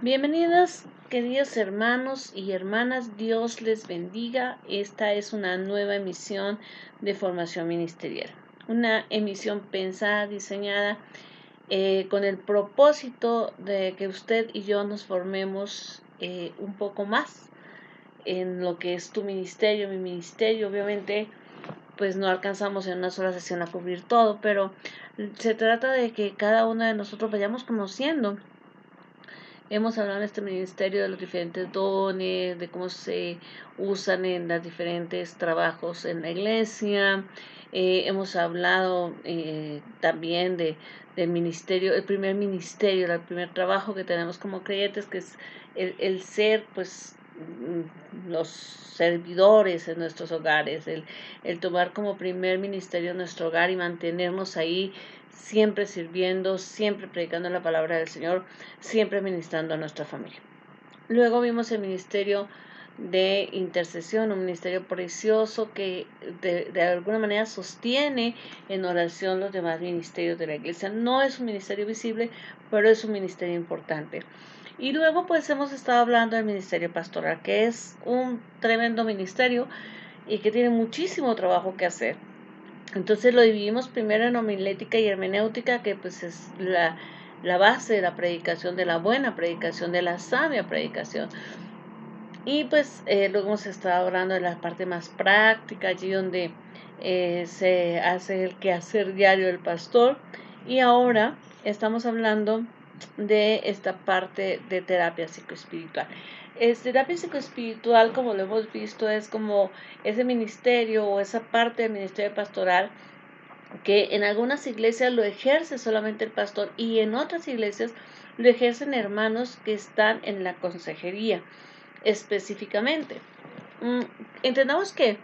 Bienvenidas, queridos hermanos y hermanas, Dios les bendiga. Esta es una nueva emisión de formación ministerial, una emisión pensada, diseñada con el propósito de que usted y yo nos formemos un poco más en lo que es tu ministerio, mi ministerio. Obviamente, pues no alcanzamos en una sola sesión a cubrir todo, pero se trata de que cada uno de nosotros vayamos conociendo. Hemos hablado en este ministerio de los diferentes dones, de cómo se usan en los diferentes trabajos en la iglesia. Hemos hablado también del ministerio, el primer trabajo que tenemos como creyentes, que es el ser, pues, los servidores en nuestros hogares, el tomar como primer ministerio nuestro hogar y mantenernos ahí siempre sirviendo, siempre predicando la palabra del Señor, siempre ministrando a nuestra familia. Luego vimos el ministerio de intercesión, un ministerio precioso que de alguna manera sostiene en oración los demás ministerios de la iglesia. No es un ministerio visible, pero es un ministerio importante. Y luego pues hemos estado hablando del ministerio pastoral, que es un tremendo ministerio y que tiene muchísimo trabajo que hacer. Entonces lo dividimos primero en homilética y hermenéutica, que pues es la base de la predicación, de la buena predicación, de la sabia predicación. Y pues luego hemos estado hablando de la parte más práctica, allí donde se hace el quehacer diario del pastor. Y ahora estamos hablando de esta parte de terapia psicoespiritual. Terapia psicoespiritual, como lo hemos visto, es como ese ministerio o esa parte del ministerio pastoral que en algunas iglesias lo ejerce solamente el pastor y en otras iglesias lo ejercen hermanos que están en la consejería específicamente. Entendamos que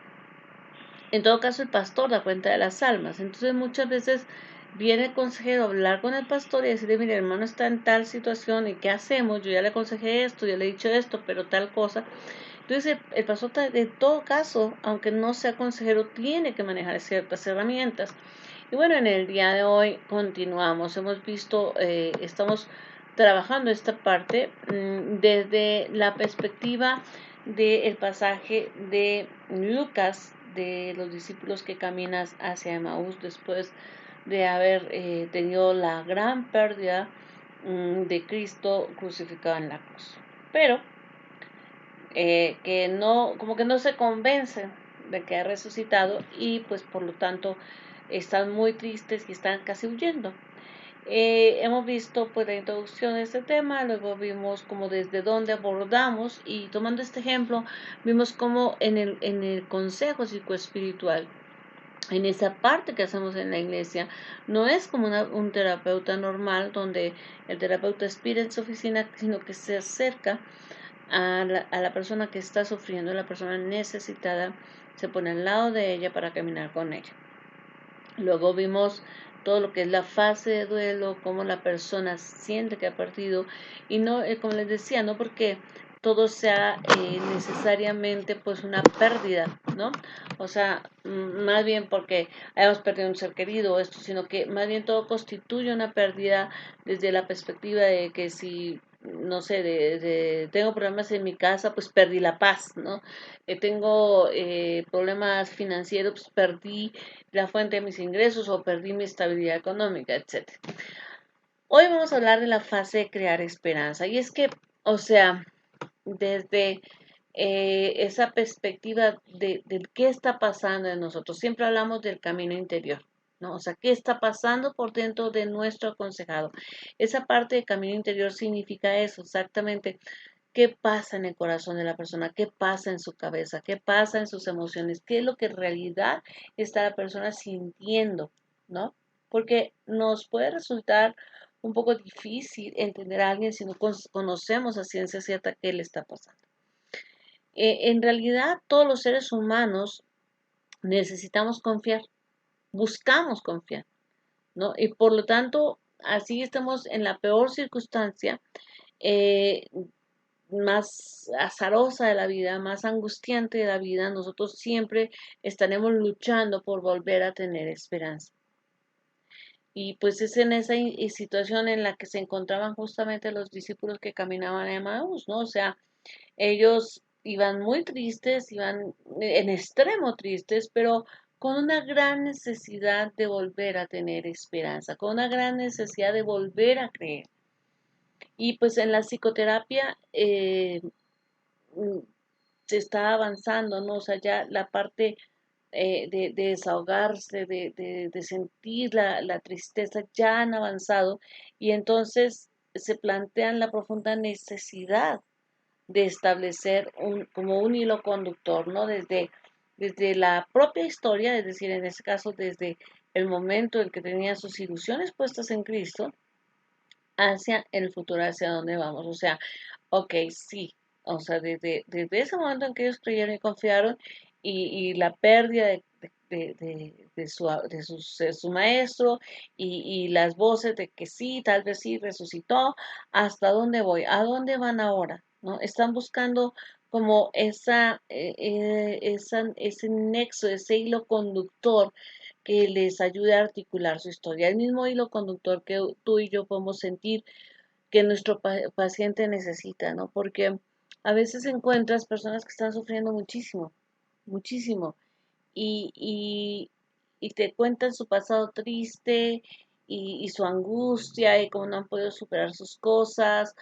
en todo caso el pastor da cuenta de las almas, entonces muchas veces viene el consejero a hablar con el pastor y decirle: mire, hermano está en tal situación y qué hacemos, yo ya le aconsejé esto, ya le he dicho esto, pero tal cosa. Entonces el pastor en todo caso, aunque no sea consejero, tiene que manejar ciertas herramientas. Y bueno, en el día de hoy continuamos. Hemos visto, estamos trabajando esta parte desde la perspectiva del pasaje de Lucas, de los discípulos que caminan hacia Emaús después de haber tenido la gran pérdida de Cristo crucificado en la cruz. Pero que no, como que no se convencen de que ha resucitado y pues por lo tanto están muy tristes y están casi huyendo. Hemos visto pues la introducción de este tema, luego vimos como desde dónde abordamos y tomando este ejemplo vimos como en el consejo psicoespiritual, en esa parte que hacemos en la iglesia, no es como un terapeuta normal donde el terapeuta expira en su oficina, sino que se acerca a la persona que está sufriendo, la persona necesitada, se pone al lado de ella para caminar con ella. Luego vimos todo lo que es la fase de duelo, cómo la persona siente que ha partido y no, como les decía, no porque todo sea necesariamente pues una pérdida, ¿no? O sea, más bien porque hayamos perdido un ser querido o esto, sino que más bien todo constituye una pérdida desde la perspectiva de que si no sé, tengo problemas en mi casa, pues perdí la paz, ¿no? Tengo problemas financieros, pues perdí la fuente de mis ingresos o perdí mi estabilidad económica, etcétera. Hoy vamos a hablar de la fase de crear esperanza. Y es que, o sea, desde esa perspectiva de qué está pasando en nosotros, siempre hablamos del camino interior, ¿no? O sea, ¿qué está pasando por dentro de nuestro aconsejado? Esa parte de camino interior significa eso, exactamente. ¿Qué pasa en el corazón de la persona? ¿Qué pasa en su cabeza? ¿Qué pasa en sus emociones? ¿Qué es lo que en realidad está la persona sintiendo? ¿No? Porque nos puede resultar un poco difícil entender a alguien si no conocemos a ciencia cierta qué le está pasando. En realidad, todos los seres humanos necesitamos confiar, buscamos confiar, ¿no? Y por lo tanto, así estamos en la peor circunstancia, eh, más azarosa de la vida, más angustiante de la vida, nosotros siempre estaremos luchando por volver a tener esperanza. Y pues es en esa situación en la que se encontraban justamente los discípulos que caminaban a Emaús, ¿no? O sea, ellos iban muy tristes, iban en extremo tristes, pero con una gran necesidad de volver a tener esperanza, con una gran necesidad de volver a creer. Y pues en la psicoterapia mm, se está avanzando, ¿no? O sea, ya la parte de desahogarse, de sentir la tristeza, ya han avanzado y entonces se plantean la profunda necesidad de establecer como un hilo conductor, ¿no? Desde la propia historia, es decir, en este caso, desde el momento en que tenían sus ilusiones puestas en Cristo, hacia el futuro, hacia dónde vamos. O sea, ok, sí, o sea, desde ese momento en que ellos creyeron y confiaron y la pérdida de su maestro y las voces de que sí, tal vez sí resucitó, ¿hasta dónde voy? ¿A dónde van ahora? ¿No? Están buscando como ese nexo, ese hilo conductor que les ayude a articular su historia. El mismo hilo conductor que tú y yo podemos sentir que nuestro paciente necesita, ¿no? Porque a veces encuentras personas que están sufriendo muchísimo, muchísimo, y, y, y te cuentan su pasado triste y su angustia y cómo no han podido superar sus cosas,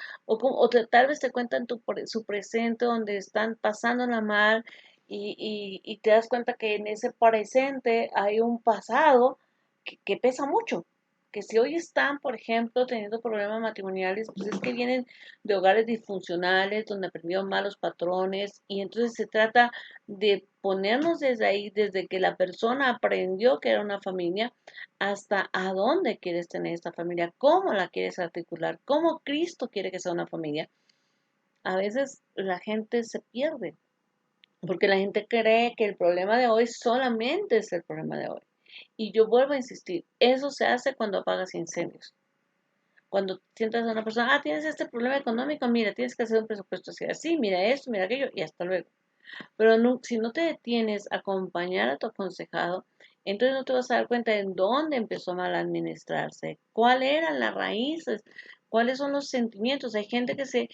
tal vez te cuentan su presente donde están pasándola mal y te das cuenta que en ese presente hay un pasado que pesa mucho. Que si hoy están, por ejemplo, teniendo problemas matrimoniales, pues es que vienen de hogares disfuncionales, donde aprendieron malos patrones, y entonces se trata de ponernos desde ahí, desde que la persona aprendió que era una familia, hasta a dónde quieres tener esta familia, cómo la quieres articular, cómo Cristo quiere que sea una familia. A veces la gente se pierde, porque la gente cree que el problema de hoy solamente es el problema de hoy. Y yo vuelvo a insistir, eso se hace cuando apagas incendios. Cuando sientas a una persona, tienes este problema económico, mira, tienes que hacer un presupuesto así, así, mira esto, mira aquello, y hasta luego. Pero no, si no te detienes a acompañar a tu aconsejado, entonces no te vas a dar cuenta de dónde empezó mal a administrarse, cuáles eran las raíces, cuáles son los sentimientos. Hay gente que se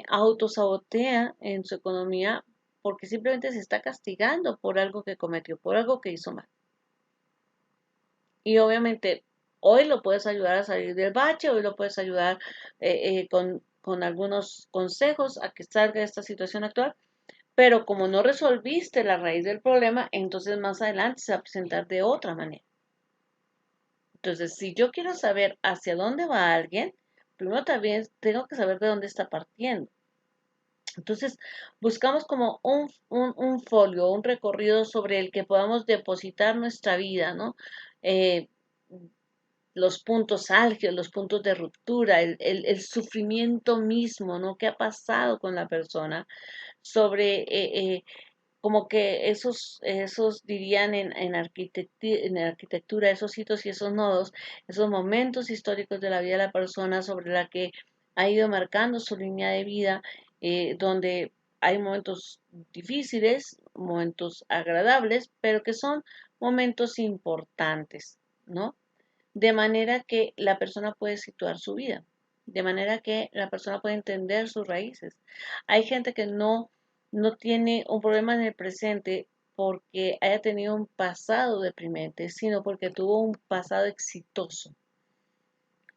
autosabotea en su economía porque simplemente se está castigando por algo que cometió, por algo que hizo mal. Y obviamente hoy lo puedes ayudar a salir del bache, hoy lo puedes ayudar con algunos consejos a que salga de esta situación actual, pero como no resolviste la raíz del problema, entonces más adelante se va a presentar de otra manera. Entonces, si yo quiero saber hacia dónde va alguien, primero también tengo que saber de dónde está partiendo. Entonces, buscamos como un folio, un recorrido sobre el que podamos depositar nuestra vida, ¿no? Eh, los puntos álgidos, los puntos de ruptura, el sufrimiento mismo, ¿no? ¿Qué ha pasado con la persona? Sobre como que esos dirían en arquitectura, esos hitos y esos nodos, esos momentos históricos de la vida de la persona sobre la que ha ido marcando su línea de vida, donde hay momentos difíciles, momentos agradables, pero que son momentos importantes, ¿no? De manera que la persona puede situar su vida, de manera que la persona puede entender sus raíces. Hay gente que no tiene un problema en el presente porque haya tenido un pasado deprimente, sino porque tuvo un pasado exitoso.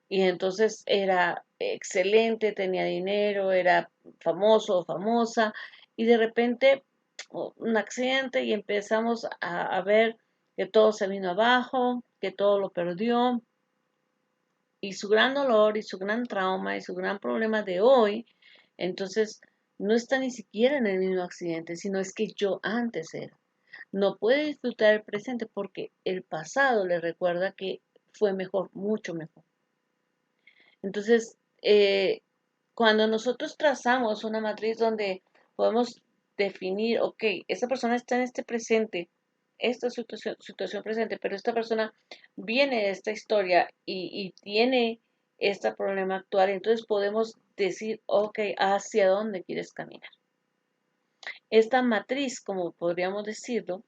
Y entonces era excelente, tenía dinero, era famoso o famosa, y de repente un accidente y empezamos a ver que todo se vino abajo, que todo lo perdió, y su gran dolor y su gran trauma y su gran problema de hoy, entonces no está ni siquiera en el mismo accidente, sino es que yo antes era. No puede disfrutar el presente porque el pasado le recuerda que fue mejor, mucho mejor. Entonces, cuando nosotros trazamos una matriz donde podemos definir, ok, esta persona está en este presente, esta situación presente, pero esta persona viene de esta historia y tiene este problema actual, entonces podemos decir, ok, ¿hacia dónde quieres caminar? Esta matriz, como podríamos decirlo,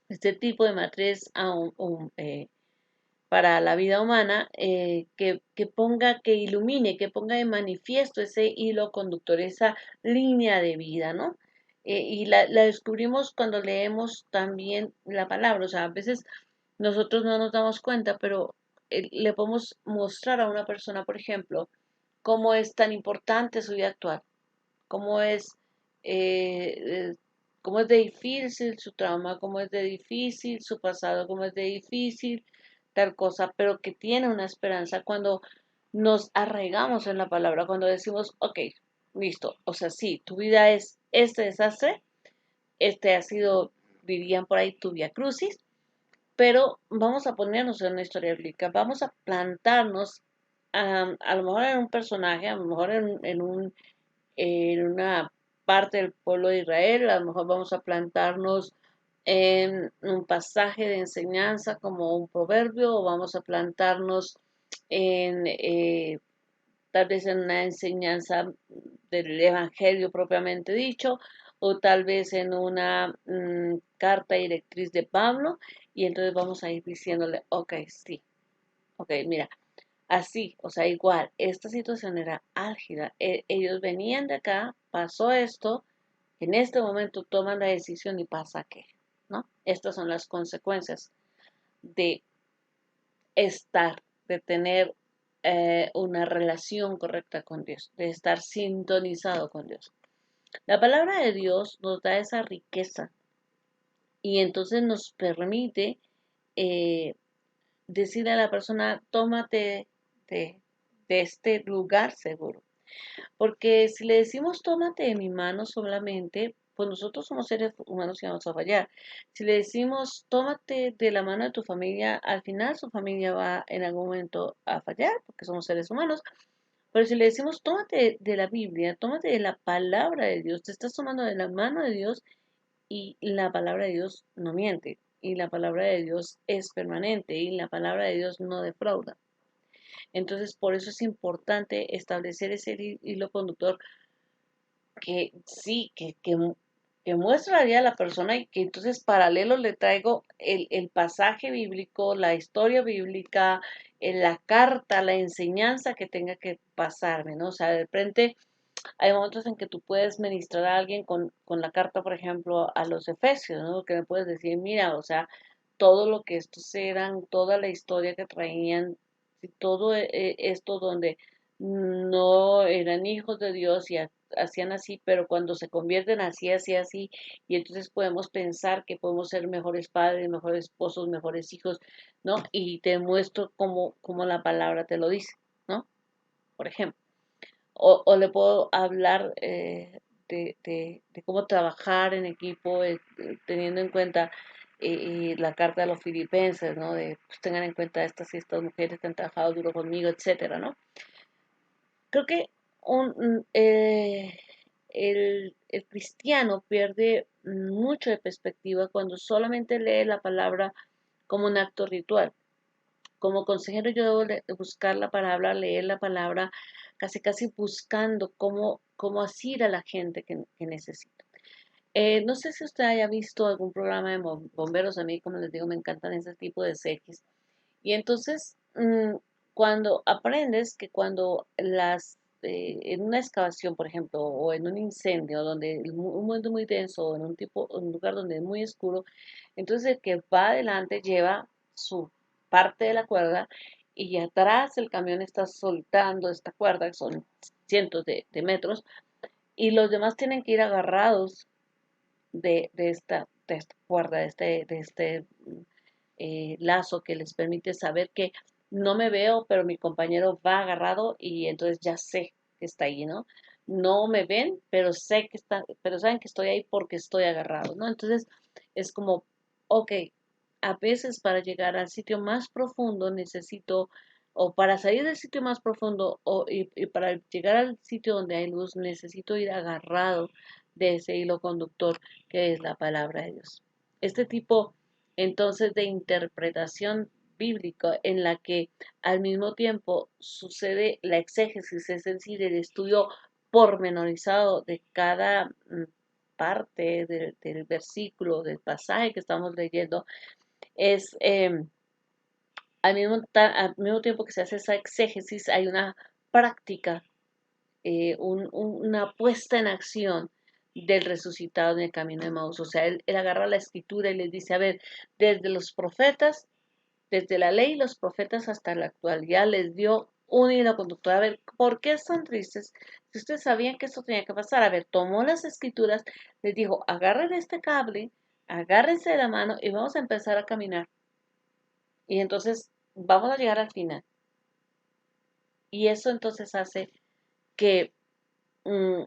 este tipo de matriz para la vida humana, que ponga, que ilumine, que ponga de manifiesto ese hilo conductor, esa línea de vida, ¿no? Y la descubrimos cuando leemos también la palabra, o sea, a veces nosotros no nos damos cuenta, pero le podemos mostrar a una persona, por ejemplo, cómo es tan importante su vida actual, cómo es, eh, eh, cómo es de difícil su trauma, cómo es de difícil su pasado, cómo es de difícil tal cosa, pero que tiene una esperanza cuando nos arraigamos en la palabra, cuando decimos, ok, listo, o sea, sí, tu vida es este desastre, este ha sido, dirían por ahí, tu via crucis, pero vamos a ponernos en una historia bíblica, vamos a plantarnos a lo mejor en un personaje, a lo mejor en una parte del pueblo de Israel, a lo mejor vamos a plantarnos en un pasaje de enseñanza como un proverbio, o vamos a plantarnos en tal vez en una enseñanza del Evangelio propiamente dicho, o tal vez en una carta directriz de Pablo, y entonces vamos a ir diciéndole, ok, sí, ok, mira, así, o sea, igual, esta situación era álgida, ellos venían de acá, pasó esto, en este momento toman la decisión y pasa qué, ¿no? Estas son las consecuencias de estar, de tener una relación correcta con Dios, de estar sintonizado con Dios. La palabra de Dios nos da esa riqueza y entonces nos permite eh, decirle a la persona, tómate de, de este lugar seguro. Porque si le decimos tómate de mi mano solamente, pues nosotros somos seres humanos y vamos a fallar. Si le decimos tómate de la mano de tu familia, al final su familia va en algún momento a fallar, porque somos seres humanos. Pero si le decimos tómate de la Biblia, tómate de la palabra de Dios, te estás tomando de la mano de Dios y la palabra de Dios no miente. Y la palabra de Dios es permanente y la palabra de Dios no defrauda. Entonces, por eso es importante establecer ese hilo conductor que sí, que muestra la vida de la persona y que entonces paralelo le traigo el pasaje bíblico, la historia bíblica, la carta, la enseñanza que tenga que pasarme, ¿no? O sea, de frente hay momentos en que tú puedes ministrar a alguien con la carta, por ejemplo, a los Efesios, ¿no? Que le puedes decir, mira, o sea, todo lo que estos eran, toda la historia que traían, y todo esto donde no eran hijos de Dios y hacían así, pero cuando se convierten así, así, así, y entonces podemos pensar que podemos ser mejores padres, mejores esposos, mejores hijos, ¿no? Y te muestro cómo la palabra te lo dice, ¿no? Por ejemplo. O le puedo hablar de cómo trabajar en equipo, teniendo en cuenta la carta de los filipenses, ¿no? De pues, tengan en cuenta estas y estas mujeres que han trabajado duro conmigo, etcétera, ¿no? Creo que el cristiano pierde mucho de perspectiva cuando solamente lee la palabra como un acto ritual. Como consejero yo debo de buscar la palabra, leer la palabra, casi casi buscando cómo asir a la gente que necesito. No sé si usted haya visto algún programa de bomberos, a mí como les digo me encantan ese tipo de series. Y entonces cuando aprendes que cuando en una excavación, por ejemplo, o en un incendio, donde un mundo muy denso, o en un lugar donde es muy oscuro, entonces el que va adelante lleva su parte de la cuerda y atrás el camión está soltando esta cuerda, que son cientos de metros, y los demás tienen que ir agarrados de esta cuerda, de este lazo que les permite saber que no me veo, pero mi compañero va agarrado y entonces ya sé que está ahí, ¿no? No me ven, pero sé que está, pero saben que estoy ahí porque estoy agarrado, ¿no? Entonces es como, ok, a veces para llegar al sitio más profundo necesito, o para salir del sitio más profundo, y para llegar al sitio donde hay luz, necesito ir agarrado de ese hilo conductor que es la palabra de Dios. Este tipo entonces de interpretación bíblica en la que al mismo tiempo sucede la exégesis, es decir, el estudio pormenorizado de cada parte del versículo, del pasaje que estamos leyendo, es al mismo tiempo que se hace esa exégesis, hay una práctica, una puesta en acción del resucitado en el camino de Maús. O sea, él agarra la escritura y les dice, a ver, desde los profetas, desde la ley y los profetas hasta la actualidad, les dio un hilo conductor. A ver, ¿por qué están tristes? Si ustedes sabían que esto tenía que pasar, a ver, tomó las escrituras, les dijo, agarren este cable, agárrense de la mano y vamos a empezar a caminar. Y entonces vamos a llegar al final. Y eso entonces hace que mm,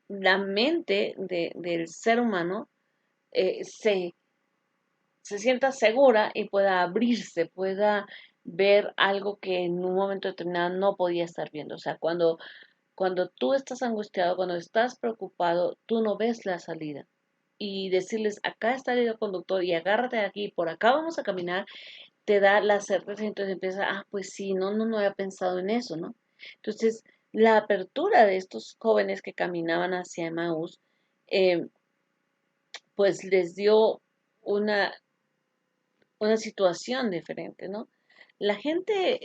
la mente del ser humano se sienta segura y pueda abrirse, pueda ver algo que en un momento determinado no podía estar viendo. O sea, cuando tú estás angustiado, cuando estás preocupado, tú no ves la salida. Y decirles, acá está el hilo conductor y agárrate de aquí, por acá vamos a caminar, te da la certeza y entonces empieza, pues sí, no había pensado en eso, ¿no? Entonces, la apertura de estos jóvenes que caminaban hacia Emmaús, eh, pues les dio una, una situación diferente, ¿no? La gente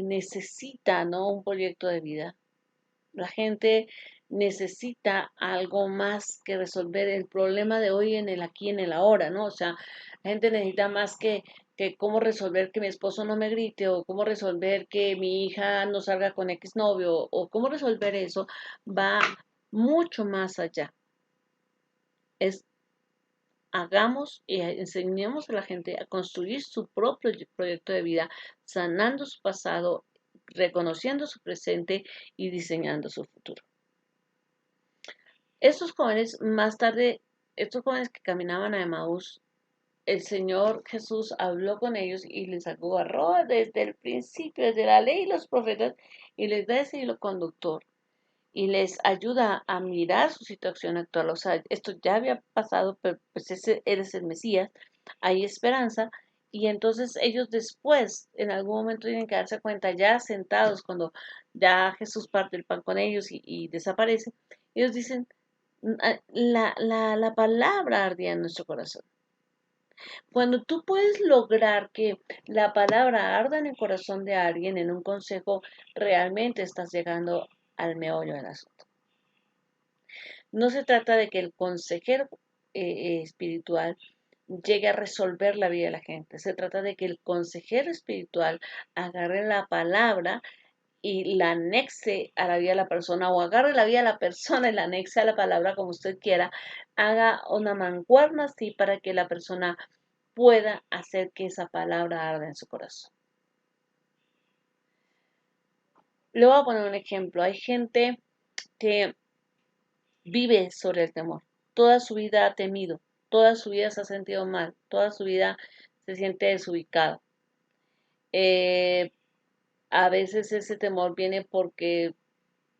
necesita, ¿no? Un proyecto de vida. La gente necesita algo más que resolver el problema de hoy en el aquí, en el ahora, ¿no? O sea, la gente necesita más que cómo resolver que mi esposo no me grite o cómo resolver que mi hija no salga con X novio o cómo resolver eso va mucho más allá. Es hagamos y enseñemos a la gente a construir su propio proyecto de vida, sanando su pasado, reconociendo su presente y diseñando su futuro. Estos jóvenes, más tarde, estos jóvenes que caminaban a Emaús, el Señor Jesús habló con ellos y les agarró desde el principio, desde la ley y los profetas, y les da ese hilo conductor y les ayuda a mirar su situación actual. O sea, esto ya había pasado, pero pues ese eres el Mesías, hay esperanza. Y entonces ellos después, en algún momento tienen que darse cuenta, ya sentados, cuando ya Jesús parte el pan con ellos y desaparece, ellos dicen, la palabra ardía en nuestro corazón. Cuando tú puedes lograr que la palabra arda en el corazón de alguien en un consejo, realmente estás llegando al meollo del asunto. No se trata de que el consejero espiritual llegue a resolver la vida de la gente. Se trata de que el consejero espiritual agarre la palabra y la anexe a la vida de la persona o agarre la vida de la persona y la anexe a la palabra como usted quiera. Haga una mancuerna así para que la persona pueda hacer que esa palabra arda en su corazón. Le voy a poner un ejemplo. Hay gente que vive sobre el temor. Toda su vida ha temido, toda su vida se ha sentido mal, toda su vida se siente desubicado. Eh, a veces ese temor viene porque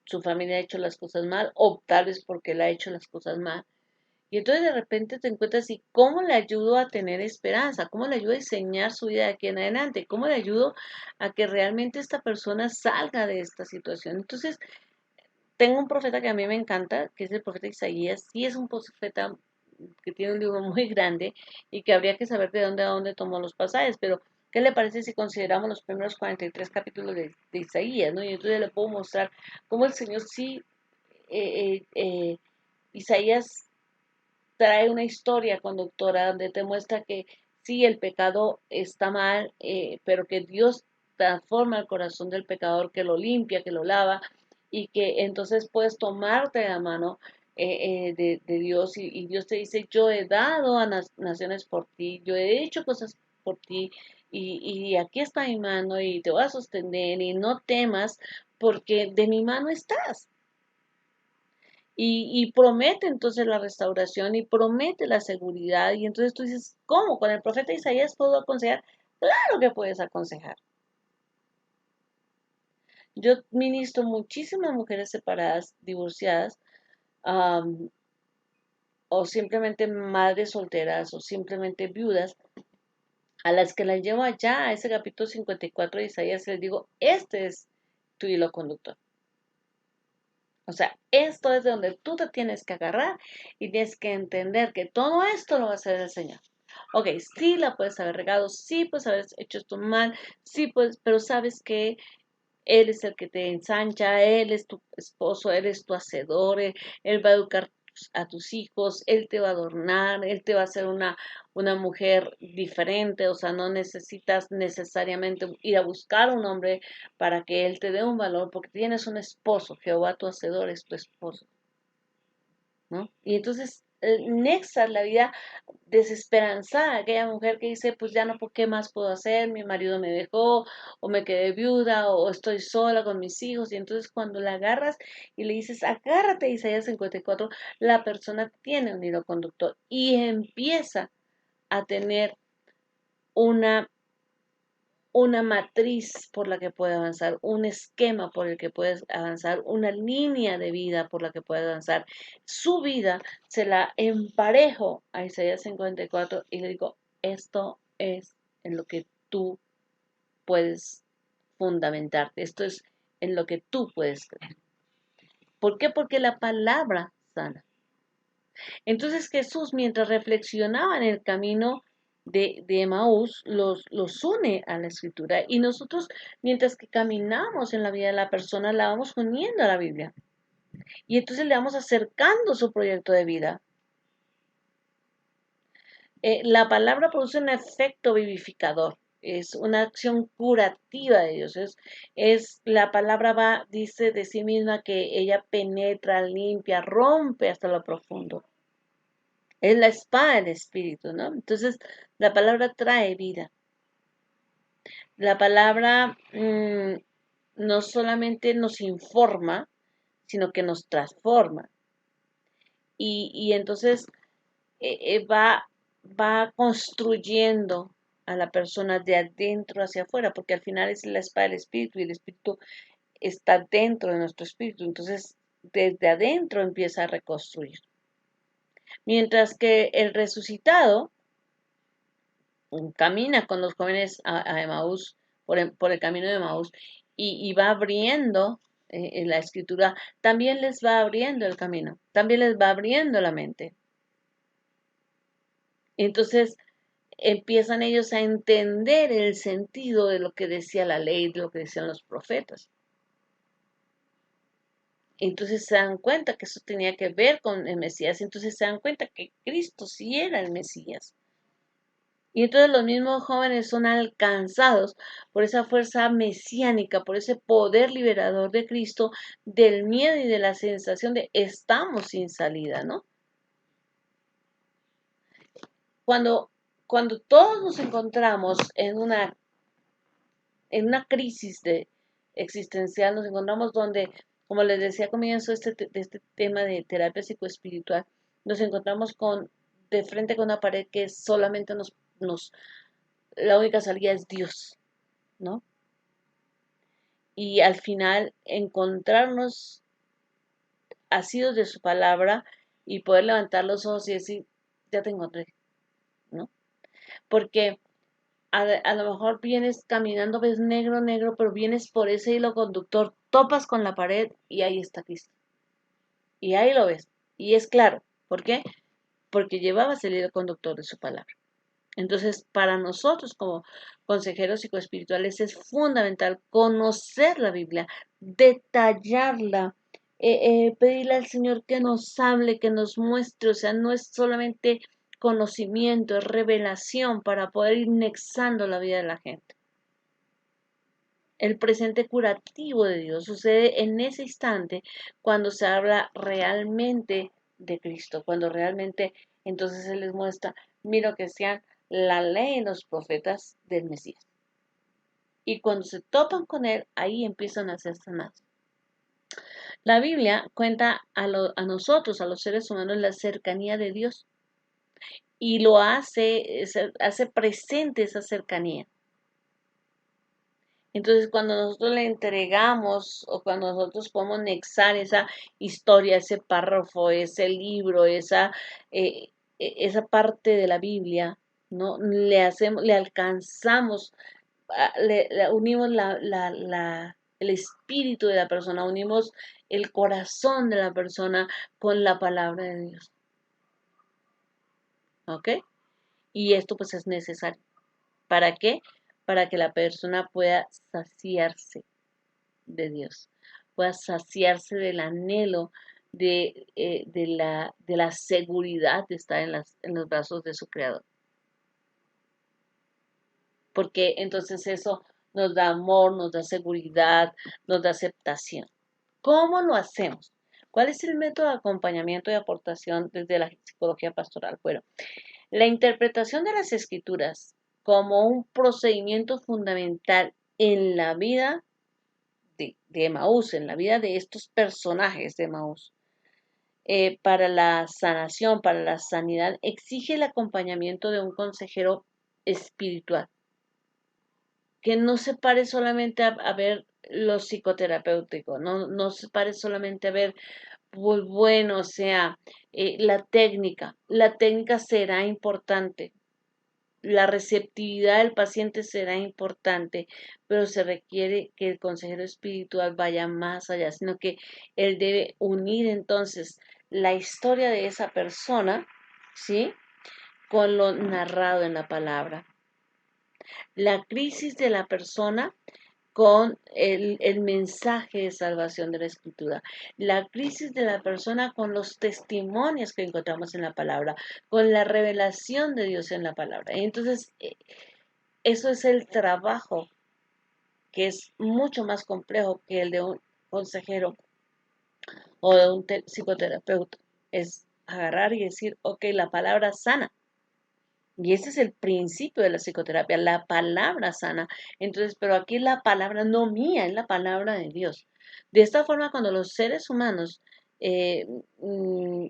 su familia ha hecho las cosas mal o tal vez porque él ha hecho las cosas mal. Y entonces de repente te encuentras y cómo le ayudo a tener esperanza, cómo le ayudo a diseñar su vida de aquí en adelante, cómo le ayudo a que realmente esta persona salga de esta situación. Entonces, tengo un profeta que a mí me encanta, que es el profeta Isaías. Sí es un profeta que tiene un libro muy grande y que habría que saber de dónde a dónde tomó los pasajes, pero ¿qué le parece si consideramos los primeros 43 capítulos de Isaías, ¿no? Y entonces le puedo mostrar cómo el Señor sí, eh, eh, eh, Isaías trae una historia conductora donde te muestra que sí, el pecado está mal, pero que Dios transforma el corazón del pecador, que lo limpia, que lo lava, y que entonces puedes tomarte de la mano de Dios y Dios te dice, yo he dado a naciones por ti, yo he hecho cosas por ti, y aquí está mi mano y te voy a sostener y no temas porque de mi mano estás. Y promete entonces la restauración y promete la seguridad. Y entonces tú dices, ¿cómo? ¿Con el profeta Isaías puedo aconsejar? Claro que puedes aconsejar. Yo ministro muchísimas mujeres separadas, divorciadas, am, o simplemente madres solteras, o simplemente viudas, a las que las llevo allá a ese capítulo 54 de Isaías, les digo, este es tu hilo conductor. O sea, esto es de donde tú te tienes que agarrar y tienes que entender que todo esto lo va a hacer el Señor. Ok, sí la puedes haber regado, sí puedes haber hecho esto mal, sí puedes, pero sabes que él es el que te ensancha, Él es tu esposo, Él es tu hacedor, Él va a educar a tus hijos, Él te va a adornar, Él te va a hacer una mujer diferente, o sea, no necesitas necesariamente ir a buscar un hombre para que Él te dé un valor, porque tienes un esposo, Jehová tu hacedor es tu esposo, ¿no? Y entonces nexa la vida desesperanzada, aquella mujer que dice, pues ya no, ¿qué más puedo hacer? Mi marido me dejó, o me quedé viuda, o estoy sola con mis hijos, y entonces cuando la agarras y le dices, agárrate, Isaías 54, la persona tiene un hilo conductor y empieza a tener una una matriz por la que puede avanzar, un esquema por el que puedes avanzar, una línea de vida por la que puede avanzar. Su vida se la emparejo a Isaías 54 y le digo, esto es en lo que tú puedes fundamentarte, esto es en lo que tú puedes creer. ¿Por qué? Porque la palabra sana. Entonces Jesús, mientras reflexionaba en el camino de Emaús, los une a la escritura. Y nosotros, mientras que caminamos en la vida de la persona, la vamos uniendo a la Biblia. Y entonces le vamos acercando su proyecto de vida. La palabra produce un efecto vivificador. Es una acción curativa de Dios. La palabra va, dice de sí misma que ella penetra, limpia, rompe hasta lo profundo. Es la espada del espíritu, ¿no? Entonces, la palabra trae vida. La palabra no solamente nos informa, sino que nos transforma. Y entonces va construyendo a la persona de adentro hacia afuera, porque al final es la espada del espíritu y el espíritu está dentro de nuestro espíritu. Entonces, desde adentro empieza a reconstruir. Mientras que el resucitado camina con los jóvenes a Emaús, por el camino de Emaús, y va abriendo en la escritura, también les va abriendo el camino, también les va abriendo la mente. Entonces empiezan ellos a entender el sentido de lo que decía la ley, de lo que decían los profetas. Entonces se dan cuenta que eso tenía que ver con el Mesías, entonces se dan cuenta que Cristo sí era el Mesías. Y entonces los mismos jóvenes son alcanzados por esa fuerza mesiánica, por ese poder liberador de Cristo, del miedo y de la sensación de estamos sin salida, ¿no? Cuando, cuando todos nos encontramos en una crisis existencial, nos encontramos donde, como les decía al comienzo de este tema de terapia psicoespiritual, nos encontramos de frente con una pared que solamente la única salida es Dios, ¿no? Y al final encontrarnos asidos de su palabra y poder levantar los ojos y decir, ya te encontré, ¿no? Porque a lo mejor vienes caminando, ves negro, negro, pero vienes por ese hilo conductor, topas con la pared y ahí está Cristo. Y ahí lo ves. Y es claro. ¿Por qué? Porque llevabas el hilo conductor de su palabra. Entonces, para nosotros como consejeros psicoespirituales es fundamental conocer la Biblia, detallarla, pedirle al Señor que nos hable, que nos muestre, o sea, no es solamente conocimiento, es revelación para poder ir nexando la vida de la gente. El presente curativo de Dios sucede en ese instante cuando se habla realmente de Cristo, cuando realmente entonces Él les muestra, mira que sean la ley y los profetas del Mesías. Y cuando se topan con Él, ahí empiezan a ser sanados. La Biblia cuenta a nosotros, a los seres humanos, la cercanía de Dios y lo hace presente esa cercanía. Entonces, cuando nosotros le entregamos o cuando nosotros podemos nexar esa historia, ese párrafo, ese libro, esa parte de la Biblia, ¿no? Le alcanzamos, unimos el espíritu de la persona, unimos el corazón de la persona con la palabra de Dios. ¿Ok? Y esto pues es necesario. ¿Para qué? Para que la persona pueda saciarse de Dios, pueda saciarse del anhelo de la seguridad de estar en los brazos de su Creador. Porque entonces eso nos da amor, nos da seguridad, nos da aceptación. ¿Cómo lo hacemos? ¿Cuál es el método de acompañamiento y aportación desde la psicología pastoral? Bueno, la interpretación de las escrituras como un procedimiento fundamental en la vida de Emaús, en la vida de estos personajes de Emaús, para la sanación, para la sanidad, exige el acompañamiento de un consejero espiritual, que no se pare solamente a ver lo psicoterapéutico, no se pare solamente a ver, pues bueno, o sea, la técnica será importante, la receptividad del paciente será importante, pero se requiere que el consejero espiritual vaya más allá, sino que él debe unir entonces la historia de esa persona, ¿sí? Con lo narrado en la palabra. La crisis de la persona con el mensaje de salvación de la escritura, la crisis de la persona con los testimonios que encontramos en la palabra, con la revelación de Dios en la palabra. Entonces, eso es el trabajo que es mucho más complejo que el de un consejero o de un psicoterapeuta. Es agarrar y decir, ok, la palabra sana. Y ese es el principio de la psicoterapia, la palabra sana. Entonces, pero aquí la palabra no mía, es la palabra de Dios. De esta forma, cuando los seres humanos eh, mm,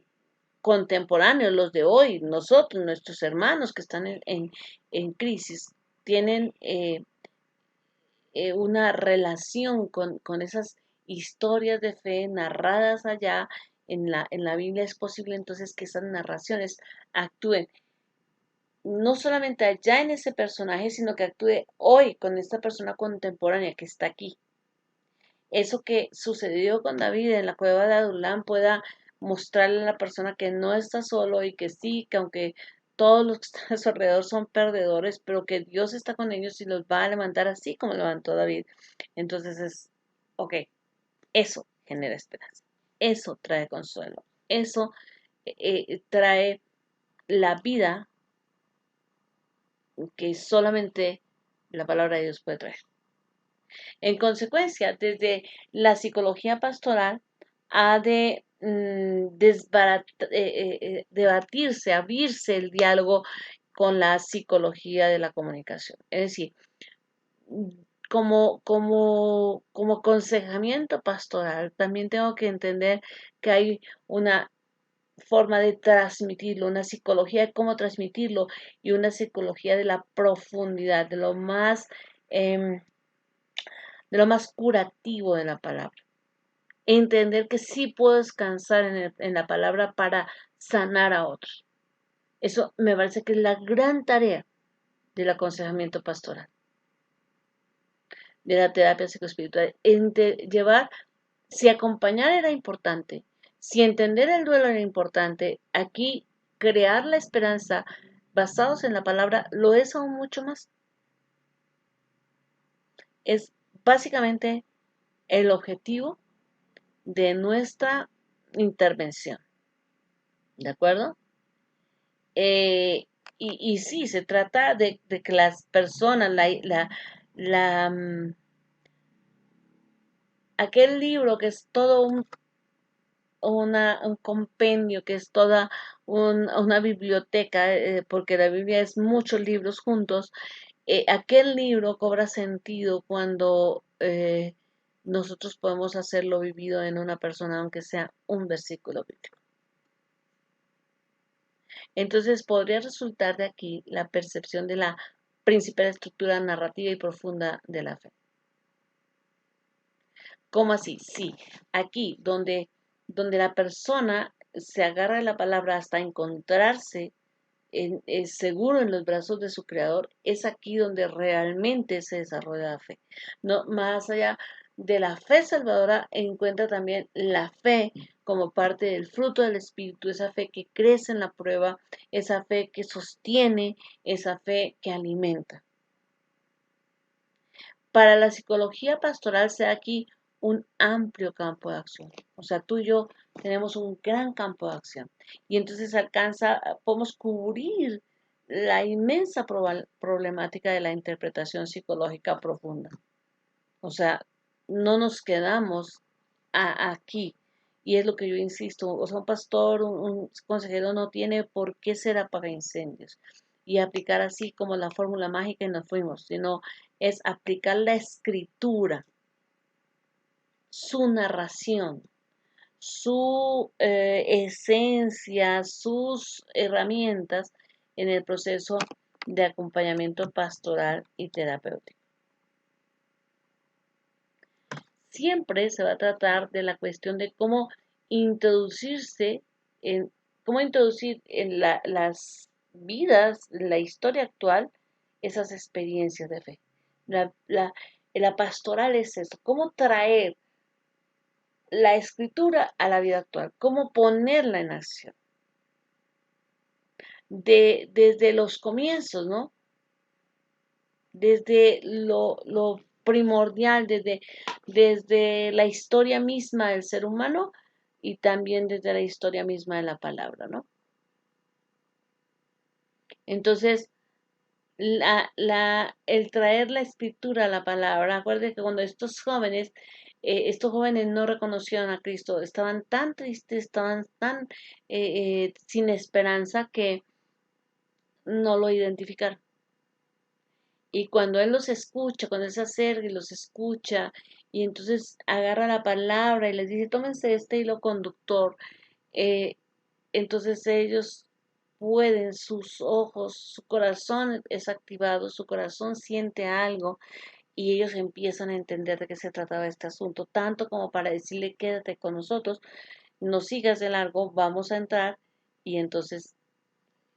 contemporáneos, los de hoy, nosotros, nuestros hermanos que están en crisis, tienen una relación con esas historias de fe narradas allá en la Biblia, es posible entonces que esas narraciones actúen no solamente allá en ese personaje, sino que actúe hoy con esta persona contemporánea que está aquí. Eso que sucedió con David en la cueva de Adulán pueda mostrarle a la persona que no está solo y que sí, que aunque todos los que están a su alrededor son perdedores, pero que Dios está con ellos y los va a levantar así como levantó David. Entonces ok, eso genera esperanza, eso trae consuelo, eso trae la vida que solamente la palabra de Dios puede traer. En consecuencia, desde la psicología pastoral ha de debatirse, abrirse el diálogo con la psicología de la comunicación. Es decir, como aconsejamiento pastoral, también tengo que entender que hay una forma de transmitirlo, una psicología de cómo transmitirlo y una psicología de la profundidad, em, de lo más curativo de la palabra. Entender que sí puedo descansar en la palabra para sanar a otros. Eso me parece que es la gran tarea del aconsejamiento pastoral, de la terapia psicoespiritual. Llevar, si acompañar era importante, si entender el duelo era importante, aquí crear la esperanza basados en la palabra lo es aún mucho más. Es básicamente el objetivo de nuestra intervención. ¿De acuerdo? Y sí, se trata de que las personas, la, mm, aquel libro que es todo un compendio, que es toda una biblioteca, porque la Biblia es muchos libros juntos, aquel libro cobra sentido cuando nosotros podemos hacerlo vivido en una persona, aunque sea un versículo bíblico. Entonces podría resultar de aquí la percepción de la principal estructura narrativa y profunda de la fe. ¿Cómo así? Sí, aquí donde la persona se agarra de la palabra hasta encontrarse seguro en los brazos de su creador, es aquí donde realmente se desarrolla la fe. No, más allá de la fe salvadora, encuentra también la fe como parte del fruto del Espíritu, esa fe que crece en la prueba, esa fe que sostiene, esa fe que alimenta. Para la psicología pastoral se da aquí un amplio campo de acción. O sea, tú y yo tenemos un gran campo de acción. Y entonces podemos cubrir la inmensa problemática de la interpretación psicológica profunda. O sea, no nos quedamos aquí. Y es lo que yo insisto, o sea, un pastor, un consejero no tiene por qué ser apaga incendios y aplicar así como la fórmula mágica y nos fuimos, sino es aplicar la escritura, su narración, su esencia, sus herramientas en el proceso de acompañamiento pastoral y terapéutico. Siempre se va a tratar de la cuestión de cómo introducirse cómo introducir en las vidas, la historia actual, esas experiencias de fe. La pastoral es eso, cómo traer la escritura a la vida actual, cómo ponerla en acción. Desde los comienzos, ¿no? Desde lo primordial, desde la historia misma del ser humano y también desde la historia misma de la palabra, ¿no? Entonces, el traer la escritura a la palabra, acuérdense que cuando estos jóvenes no reconocieron a Cristo, estaban tan tristes, estaban tan sin esperanza que no lo identificaron. Y cuando Él los escucha, cuando Él se acerca y los escucha, y entonces agarra la palabra y les dice, tómense este hilo conductor, eh, entonces ellos pueden, sus ojos, su corazón es activado, su corazón siente algo y ellos empiezan a entender de qué se trataba este asunto, tanto como para decirle, quédate con nosotros, no sigas de largo, vamos a entrar y entonces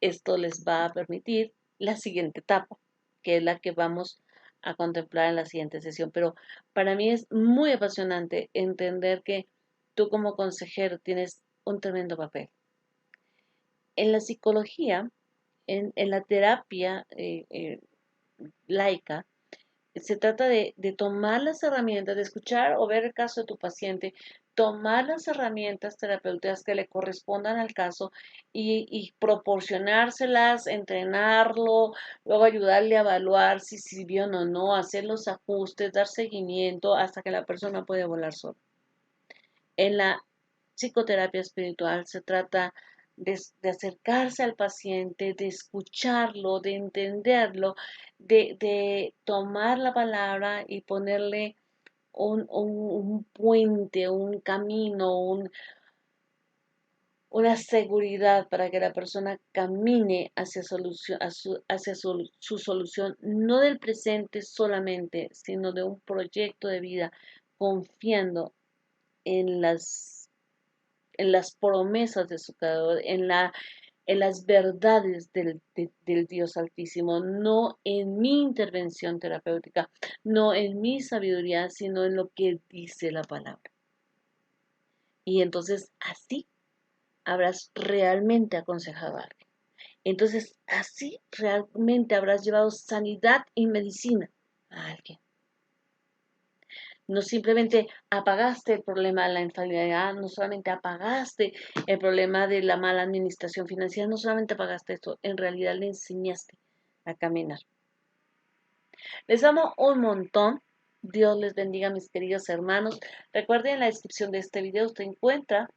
esto les va a permitir la siguiente etapa, que es la que vamos a contemplar en la siguiente sesión. Pero para mí es muy apasionante entender que tú como consejero tienes un tremendo papel. En la psicología, en la terapia laica, se trata de tomar las herramientas, de escuchar o ver el caso de tu paciente, tomar las herramientas terapéuticas que le correspondan al caso y proporcionárselas, entrenarlo, luego ayudarle a evaluar si sirvió o no, hacer los ajustes, dar seguimiento hasta que la persona puede volar sola. En la psicoterapia espiritual se trata de acercarse al paciente, de escucharlo, de entenderlo, de tomar la palabra y ponerle un puente, un camino, una seguridad para que la persona camine hacia, su solución, no del presente solamente, sino de un proyecto de vida, confiando en las promesas de su creador, en las verdades del Dios Altísimo, no en mi intervención terapéutica, no en mi sabiduría, sino en lo que dice la palabra. Y entonces así habrás realmente aconsejado a alguien. Entonces así realmente habrás llevado sanidad y medicina a alguien. No simplemente apagaste el problema de la infalibilidad, no solamente apagaste el problema de la mala administración financiera, no solamente apagaste esto, en realidad le enseñaste a caminar. Les amo un montón. Dios les bendiga, mis queridos hermanos. Recuerden, en la descripción de este video usted encuentra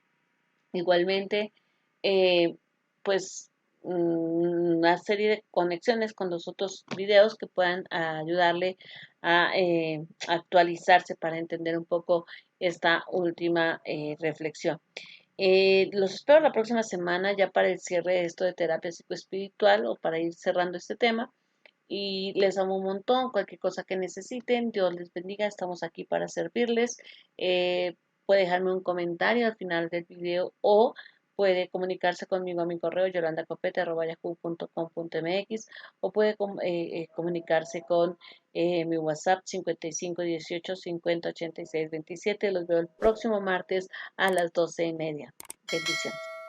igualmente, eh, pues, una serie de conexiones con los otros videos que puedan ayudarle a actualizarse para entender un poco esta última reflexión. Los espero la próxima semana ya para el cierre de esto de terapia psicoespiritual o para ir cerrando este tema. Y les amo un montón, cualquier cosa que necesiten, Dios les bendiga, estamos aquí para servirles. Puede dejarme un comentario al final del video o puede comunicarse conmigo a mi correo yolandacopete@yahoo.com.mx o puede comunicarse con mi WhatsApp 5518 50 86 27. Los veo el próximo martes a las 12:30. Bendiciones.